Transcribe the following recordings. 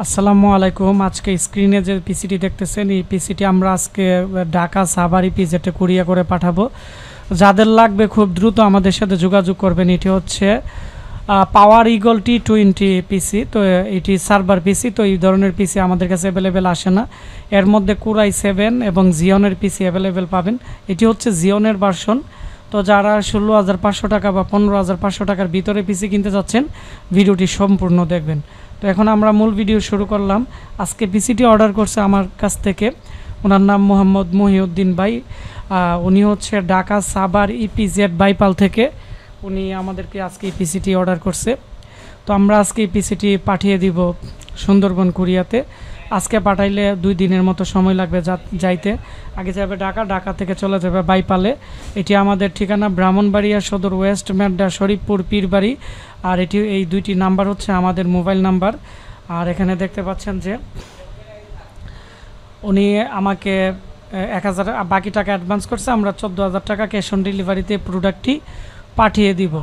আসসালামু আলাইকুম। আজকে স্ক্রিনে যে পিসিটি দেখতেছেন এই পিসিটি আমরা আজকে ঢাকা সাভারি পিজেটে কুরিয়ার করে পাঠাবো। যাদের লাগবে খুব দ্রুত আমাদের সাথে যোগাযোগ করবেন। এটি হচ্ছে পাওয়ার ইগল T20 পিসি। তো এটি সার্ভার পিসি। তো এই ধরনের পিসি আমাদের কাছে অ্যাভেলেবেল আসে না। এর মধ্যে কোরাই 7 এবং জিওনের পিসি অ্যাভেলেবেল পাবেন। এটি হচ্ছে জিওনের ভার্সন। তো যারা 16,500 টাকা বা 15,500 টাকার ভিতরে পিসি কিনতে যাচ্ছেন ভিডিওটি সম্পূর্ণ দেখবেন। তো এখন আমরা মূল ভিডিও শুরু করলাম। আজকে পিসিটি অর্ডার করছে আমার কাছ থেকে, ওনার নাম মোহাম্মদ মহিউদ্দিন ভাই। উনি হচ্ছে ঢাকা সাভার ইপিজেড বাইপাল থেকে উনি আমাদেরকে আজকে এই পিসিটি অর্ডার করছে। তো আমরা আজকে এই পিসিটি পাঠিয়ে দিব সুন্দরবন কুরিয়াতে। আজকে পাঠাইলে 2 দিনের মতো সময় লাগবে যাইতে। আগে যাবে ঢাকা থেকে চলে যাবে বাইপালে। এটি আমাদের ঠিকানা ব্রাহ্মণবাড়িয়া সদর, ওয়েস্ট মেড্ডা, শরীফপুর, পীরবাড়ি। আর এটি এই 2টি নাম্বার হচ্ছে আমাদের মোবাইল নাম্বার। আর এখানে দেখতে পাচ্ছেন যে উনি আমাকে 1,000 বাকি টাকা অ্যাডভান্স করছে। আমরা 14,000 টাকা ক্যাশ অন ডেলিভারিতে প্রোডাক্টটি পাঠিয়ে দিব।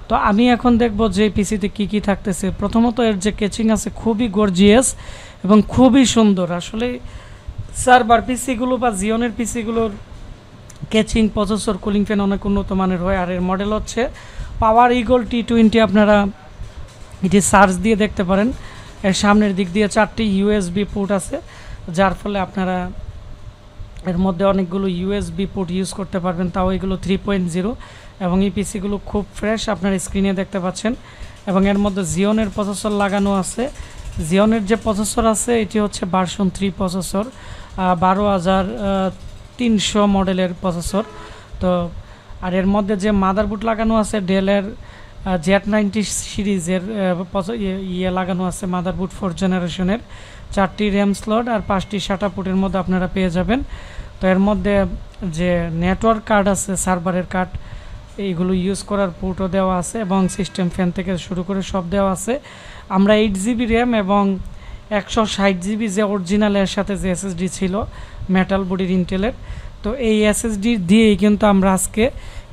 তো আমি এখন দেখব যে পিসিতে কি থাকতেছে। প্রথমত এর যে কেচিং আছে খুবই গর্জিয়াস এবং খুবই সুন্দর। আসলে সার্ভার পিসিগুলো বা জিওনের পিসিগুলোর কেচিং, প্রসেসর, কুলিং ফ্যান অনেক উন্নত মানের হয়। আর এর মডেল হচ্ছে পাওয়ার ইগল T20। আপনারা এটি সার্চ দিয়ে দেখতে পারেন। এর সামনের দিক দিয়ে 4টি USB পোর্ট আছে, যার ফলে আপনারা এর মধ্যে অনেকগুলো USB পোর্ট ইউজ করতে পারবেন, তাও এগুলো 3.0। এবং এই পিসিগুলো খুব ফ্রেশ, আপনার স্ক্রিনে দেখতে পাচ্ছেন। এবং এর মধ্যে জিওনের প্রসেসর লাগানো আছে। জিওনের যে প্রসেসর আছে এটি হচ্ছে ভার্সন 3 প্রসেসর, 12,300 মডেলের প্রসেসর। তো আর এর মধ্যে যে মাদারবোর্ড লাগানো আছে ডেলের Z90 সিরিজের লাগানো আছে মাদারবোর্ড 4 জেনারেশনের। 4টি র্যাম স্লট আর 5টি SATA পোর্টের মধ্যে আপনারা পেয়ে যাবেন। তো এর মধ্যে যে নেটওয়ার্ক কার্ড আছে, সার্ভারের কার্ড, এইগুলো ইউজ করার পোর্টও দেওয়া আছে এবং সিস্টেম ফ্যান থেকে শুরু করে সব দেওয়া আছে। আমরা 8GB র্যাম এবং 160GB যে অরিজিনালের সাথে যে SSD ছিল মেটাল বডির ইন্টেলের, তো এই SSD দিয়েই কিন্তু আমরা আজকে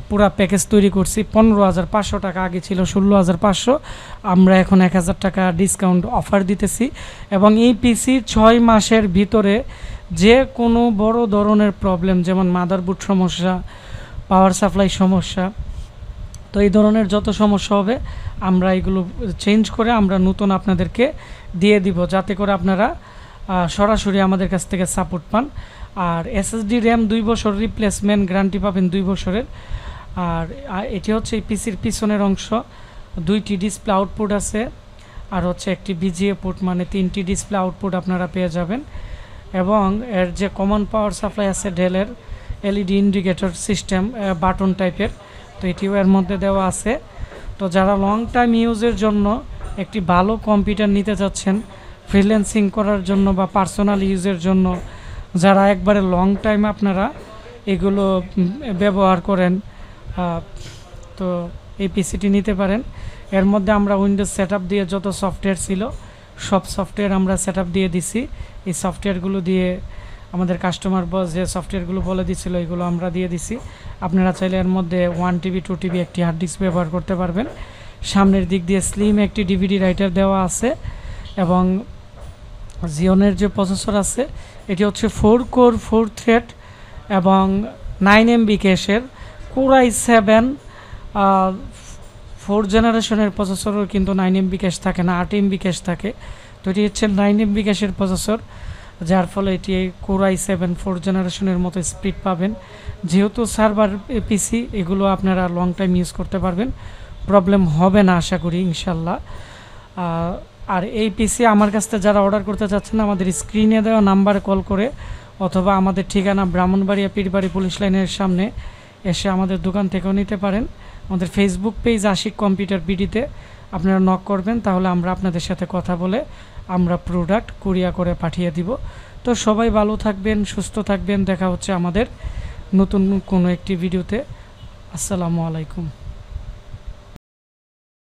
পুরা প্যাকেজ তৈরি করছি। 15,500 টাকা, আগে ছিল 16,500। আমরা এখন 1,000 টাকা ডিসকাউন্ট অফার দিতেছি। এবং এই পিসি 6 মাসের ভিতরে যে কোনো বড় ধরনের প্রবলেম, যেমন মাদারবোর্ড সমস্যা, পাওয়ার সাপ্লাই সমস্যা, তো এই ধরনের যত সমস্যা হবে আমরা এগুলো চেঞ্জ করে আমরা নতুন আপনাদেরকে দিয়ে দিব, যাতে করে আপনারা সরাসরি আমাদের কাছ থেকে সাপোর্ট পান। আর SSD র্যাম 2 বছর রিপ্লেসমেন্ট গ্যারান্টি পাবেন 2 বছরের। আর এটি হচ্ছে এই পিসির পিছনের অংশ। 2টি ডিসপ্লে আউটপুট আছে আর হচ্ছে একটি VGA পোর্ট, মানে 3টি ডিসপ্লে আউটপুট আপনারা পেয়ে যাবেন। এবং এর যে কমন পাওয়ার সাপ্লাই আছে ডেলের LED ইন্ডিকেটর সিস্টেম বাটন টাইপের, তো এটিও এর মধ্যে দেওয়া আছে। তো যারা লং টাইম ইউজের জন্য একটি ভালো কম্পিউটার নিতে যাচ্ছেন, ফ্রিল্যান্সিং করার জন্য বা পার্সোনাল ইউজের জন্য, যারা একবারে লং টাইম আপনারা এগুলো ব্যবহার করেন, তো এই পিসিটি নিতে পারেন। এর মধ্যে আমরা উইন্ডোজ সেটআপ দিয়ে যত সফটওয়্যার ছিল সব সফটওয়্যার আমরা সেটআপ দিয়ে দিছি। এই সফটওয়্যারগুলো দিয়ে আমাদের কাস্টমার বস যে সফটওয়্যারগুলো বলে দিচ্ছিল এগুলো আমরা দিয়ে দিছি। আপনারা চাইলে এর মধ্যে 1TB 2TB একটি হার্ড ডিস্ক ব্যবহার করতে পারবেন। সামনের দিক দিয়ে স্লিম একটি DVD রাইটার দেওয়া আছে। এবং জিওনের যে প্রসেসর আছে এটি হচ্ছে 4 কোর 4 থ্রেড এবং 9MB ক্যাশের কোরাই 7 4 জেনারেশনের প্রসেসরও, কিন্তু 9MB ক্যাশ থাকে না, 8MB ক্যাশ থাকে। তো এটি হচ্ছে 9MB ক্যাশের প্রসেসর, যার ফলে এটি কোরাই 7 4 জেনারেশনের মতো স্পিড পাবেন। যেহেতু সার্ভার পিসি, এগুলো আপনারা লং টাইম ইউজ করতে পারবেন, প্রবলেম হবে না আশা করি ইনশাল্লাহ। আর এই পিসি আমার কাছ থেকে যারা অর্ডার করতে চাচ্ছেন আমাদের স্ক্রিনে দেওয়া নাম্বারে কল করে অথবা আমাদের ঠিকানা ব্রাহ্মণবাড়িয়া পীরবাড়ি পুলিশ লাইনের সামনে এসে আমাদের দোকান থেকেও নিতে পারেন। আমাদের ফেসবুক পেজ আশিক কম্পিউটার বিডিতে আপনারা নক করবেন, তাহলে আমরা আপনাদের সাথে কথা বলে আমরা প্রোডাক্ট কুরিয়ার করে পাঠিয়ে দিব। তো সবাই ভালো থাকবেন, সুস্থ থাকবেন। দেখা হচ্ছে আমাদের নতুন কোনো একটি ভিডিওতে। আসসালামু আলাইকুম।